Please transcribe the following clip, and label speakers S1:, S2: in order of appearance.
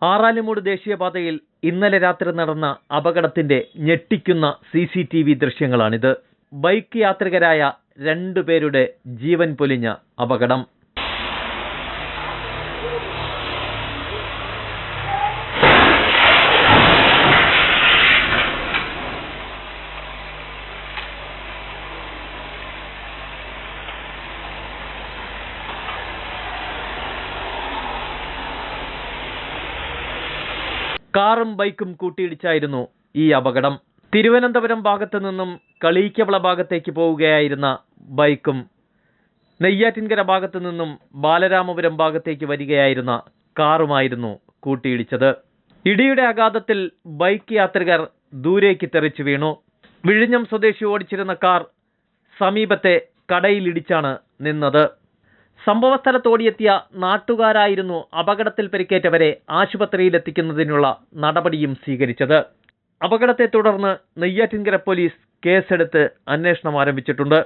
S1: ആറാലിമൂട് ദേശീയപാതയിൽ ഇന്നലെ രാത്രി നടന്ന അപകടത്തിന്റെ ഞെട്ടിക്കുന്ന CCTV ദൃശ്യങ്ങളാണിത്. ബൈക്ക് യാത്രികരായ 2 പേരുടെ ജീവൻ പൊലിഞ്ഞ അപകടം. കാറും ബൈക്കും കൂട്ടിയിടിച്ചായിരുന്നു ഈ അപകടം. തിരുവനന്തപുരം ഭാഗത്തു നിന്നും കളിയിക്കവള ഭാഗത്തേക്ക് പോവുകയായിരുന്ന ബൈക്കും നെയ്യാറ്റിൻകര ഭാഗത്തു നിന്നും ബാലരാമപുരം ഭാഗത്തേക്ക് വരികയായിരുന്ന കാറുമായിരുന്നു കൂട്ടിയിടിച്ചത്. ഇടിയുടെ ആഘാതത്തിൽ ബൈക്ക് യാത്രികർ ദൂരേക്ക് തെറിച്ചു വീണു. വിഴിഞ്ഞം സ്വദേശി ഓടിച്ചിരുന്ന കാർ സമീപത്തെ കടയിലിടിച്ചാണ് നിന്നത്. സംഭവസ്ഥലത്ത് ഓടിയെത്തിയ നാട്ടുകാരായിരുന്നു അപകടത്തിൽ പരിക്കേറ്റവരെ ആശുപത്രിയിലെത്തിക്കുന്നതിനുള്ള നടപടിയും സ്വീകരിച്ചത്. അപകടത്തെ തുടർന്ന് നെയ്യാറ്റിൻകര പോലീസ് കേസെടുത്ത് അന്വേഷണം ആരംഭിച്ചിട്ടുണ്ട്.